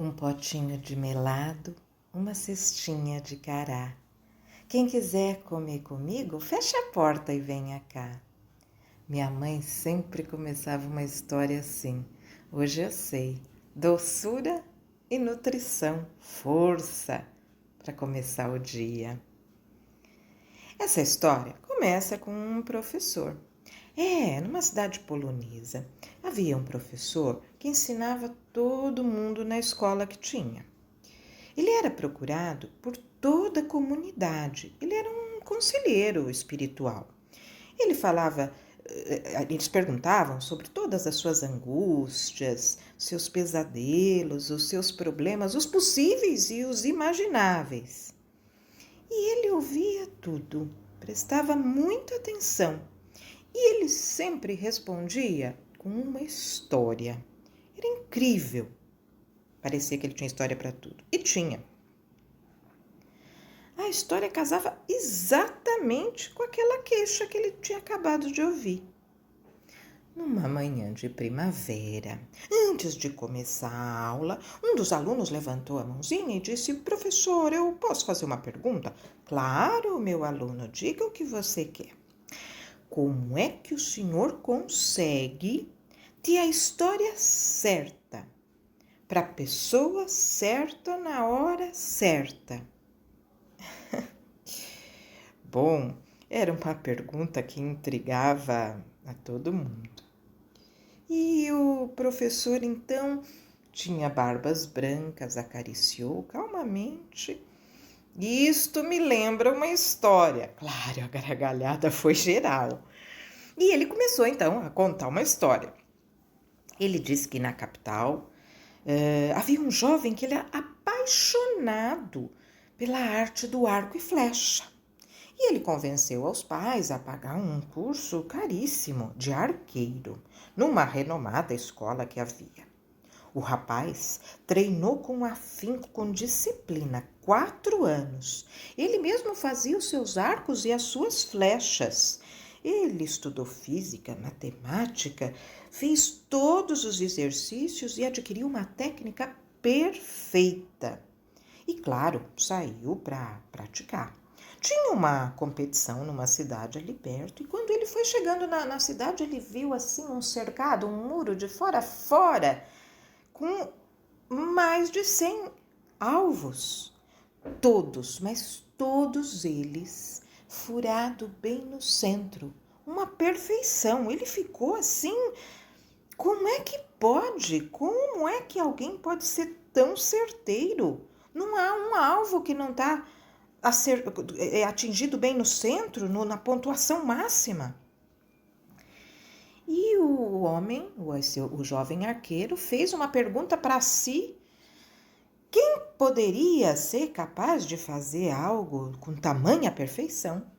Um potinho de melado, uma cestinha de cará. Quem quiser comer comigo, fecha a porta e venha cá. Minha mãe sempre começava uma história assim. Hoje eu sei. Doçura e nutrição, força para começar o dia. Essa história começa com um professor. Numa cidade polonesa, havia um professor que ensinava todo mundo na escola que tinha. Ele era procurado por toda a comunidade. Ele era um conselheiro espiritual. Eles perguntavam sobre todas as suas angústias, seus pesadelos, os seus problemas, os possíveis e os imagináveis. E ele ouvia tudo, prestava muita atenção. E ele sempre respondia com uma história. Era incrível. Parecia que ele tinha história para tudo. E tinha. A história casava exatamente com aquela queixa que ele tinha acabado de ouvir. Numa manhã de primavera, antes de começar a aula, um dos alunos levantou a mãozinha e disse: "Professor, eu posso fazer uma pergunta?" "Claro, meu aluno, diga o que você quer." "Como é que o senhor consegue ter a história certa, para a pessoa certa na hora certa?" Bom, era uma pergunta que intrigava a todo mundo. E o professor, então, tinha barbas brancas, acariciou calmamente. "Isto me lembra uma história." Claro, a gargalhada foi geral. E ele começou, então, a contar uma história. Ele disse que na capital havia um jovem que ele era apaixonado pela arte do arco e flecha. E ele convenceu aos pais a pagar um curso caríssimo de arqueiro numa renomada escola que havia. O rapaz treinou com afinco, com disciplina, 4 anos. Ele mesmo fazia os seus arcos e as suas flechas. Ele estudou física, matemática, fez todos os exercícios e adquiriu uma técnica perfeita. E, claro, saiu para praticar. Tinha uma competição numa cidade ali perto, e quando ele foi chegando na cidade, ele viu assim um cercado, um muro de fora a fora, com mais de 100 alvos. Todos, mas todos eles, furado bem no centro. Uma perfeição. Ele ficou assim, como é que pode? Como é que alguém pode ser tão certeiro? Não há um alvo que não está a ser atingido bem no centro, na pontuação máxima. E o homem, o jovem arqueiro, fez uma pergunta para si: quem poderia ser capaz de fazer algo com tamanha perfeição?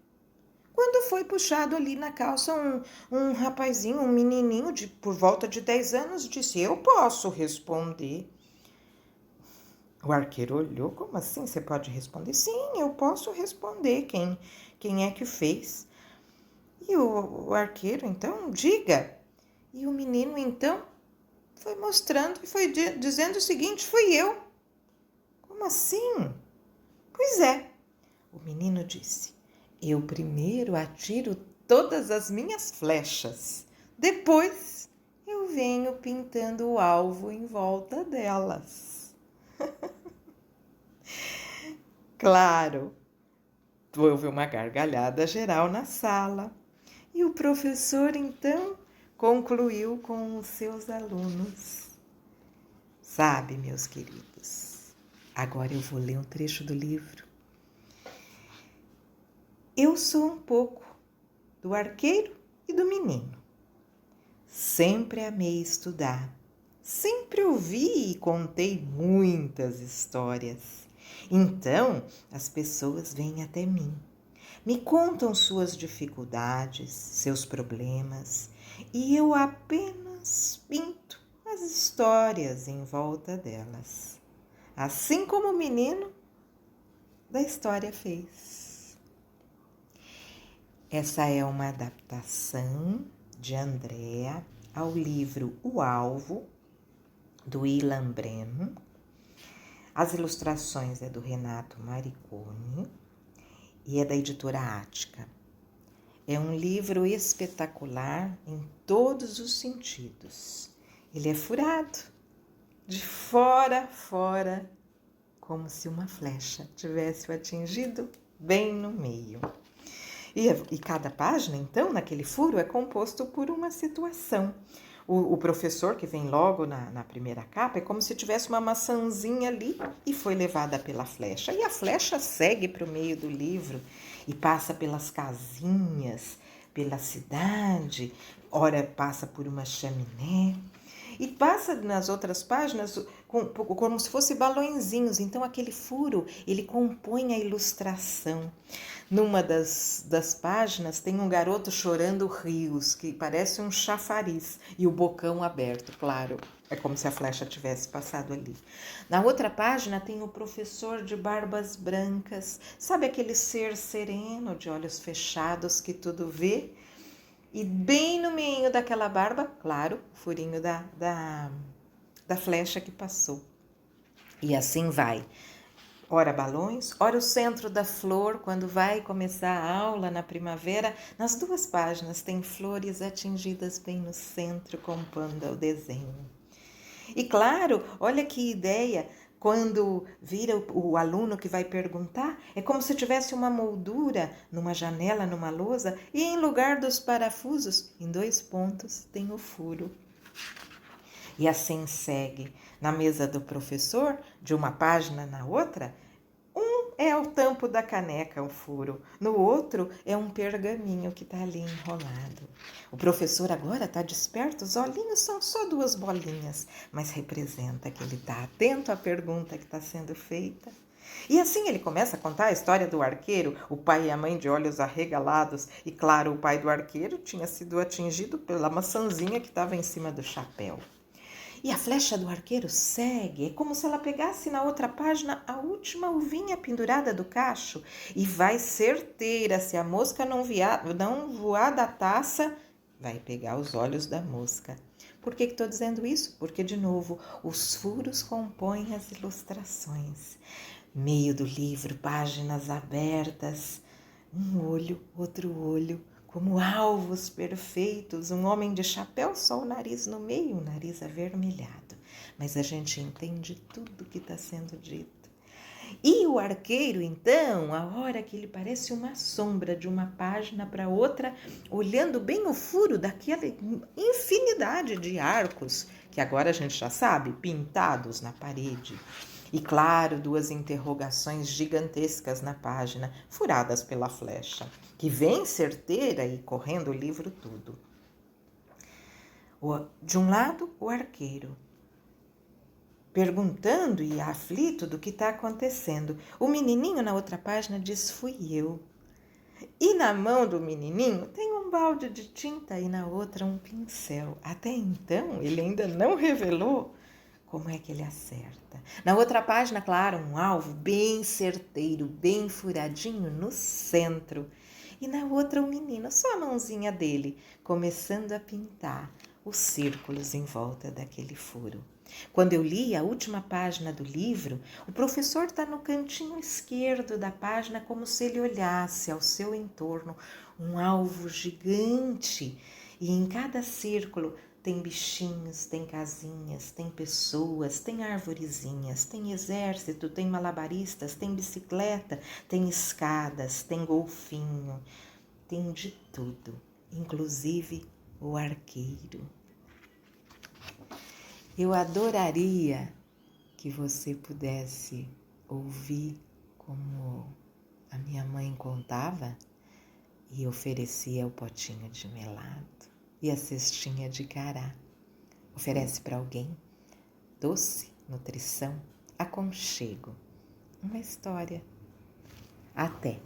Quando foi puxado ali na calça um rapazinho, um menininho por volta de 10 anos, disse: "Eu posso responder." O arqueiro olhou: "Como assim você pode responder?" "Sim, eu posso responder quem é que fez." E o arqueiro, então, diga. E o menino, então, foi mostrando e foi dizendo o seguinte: "Fui eu." "Como assim?" "Pois é." O menino disse: "Eu primeiro atiro todas as minhas flechas. Depois eu venho pintando o alvo em volta delas." Claro, houve uma gargalhada geral na sala. E o professor, então, concluiu com os seus alunos: "Sabe, meus queridos, agora eu vou ler um trecho do livro. Eu sou um pouco do arqueiro e do menino. Sempre amei estudar. Sempre ouvi e contei muitas histórias. Então, as pessoas vêm até mim. Me contam suas dificuldades, seus problemas, e eu apenas pinto as histórias em volta delas, assim como o menino da história fez." Essa é uma adaptação de Andrea ao livro O Alvo, do Ilan Bremmo, As ilustrações é do Renato Mariconi e é da editora Ática. É um livro espetacular em todos os sentidos. Ele é furado, de fora a fora, como se uma flecha tivesse o atingido bem no meio. E cada página, então, naquele furo, é composto por uma situação. O professor, que vem logo na primeira capa, é como se tivesse uma maçãzinha ali e foi levada pela flecha. E a flecha segue para o meio do livro e passa pelas casinhas, pela cidade, ora passa por uma chaminé. E passa nas outras páginas como se fossem balõezinhos. Então, aquele furo, ele compõe a ilustração. Numa das páginas tem um garoto chorando rios, que parece um chafariz, e o bocão aberto, claro. É como se a flecha tivesse passado ali. Na outra página tem o professor de barbas brancas. Sabe aquele ser sereno, de olhos fechados, que tudo vê? E bem no meio daquela barba, claro, o furinho da flecha que passou. E assim vai. Ora balões, ora o centro da flor, quando vai começar a aula na primavera, nas duas páginas tem flores atingidas bem no centro, compondo o desenho. E claro, olha que ideia, quando vira o aluno que vai perguntar, é como se tivesse uma moldura numa janela, numa lousa, e em lugar dos parafusos, em 2 pontos, tem o furo. E assim segue. Na mesa do professor, de uma página na outra, é o tampo da caneca, o furo. No outro é um pergaminho que está ali enrolado. O professor agora está desperto, os olhinhos são só 2 bolinhas, mas representa que ele está atento à pergunta que está sendo feita. E assim ele começa a contar a história do arqueiro, o pai e a mãe de olhos arregalados. E claro, o pai do arqueiro tinha sido atingido pela maçãzinha que estava em cima do chapéu. E a flecha do arqueiro segue, é como se ela pegasse na outra página a última uvinha pendurada do cacho e vai certeira, se a mosca não voar da taça, vai pegar os olhos da mosca. Por que estou dizendo isso? Porque, de novo, os furos compõem as ilustrações. Meio do livro, páginas abertas, um olho, outro olho, como alvos perfeitos, um homem de chapéu, só o nariz no meio, o nariz avermelhado. Mas a gente entende tudo que está sendo dito. E o arqueiro, então, a hora que ele parece uma sombra de uma página para outra, olhando bem o furo daquela infinidade de arcos, que agora a gente já sabe, pintados na parede. E claro, 2 interrogações gigantescas na página, furadas pela flecha, que vem certeira e correndo o livro todo. De um lado, o arqueiro, perguntando e aflito do que está acontecendo. O menininho na outra página diz, fui eu. E na mão do menininho tem um balde de tinta e na outra um pincel. Até então, ele ainda não revelou como é que ele acerta. Na outra página, claro, um alvo bem certeiro, bem furadinho no centro. E na outra, o menino, só a mãozinha dele, começando a pintar os círculos em volta daquele furo. Quando eu li a última página do livro, o professor está no cantinho esquerdo da página, como se ele olhasse ao seu entorno, um alvo gigante. E em cada círculo tem bichinhos, tem casinhas, tem pessoas, tem arvorezinhas, tem exército, tem malabaristas, tem bicicleta, tem escadas, tem golfinho, tem de tudo, inclusive o arqueiro. Eu adoraria que você pudesse ouvir como a minha mãe contava e oferecia o potinho de melado e a cestinha de cará. Oferece para alguém doce, nutrição, aconchego, uma história. Até!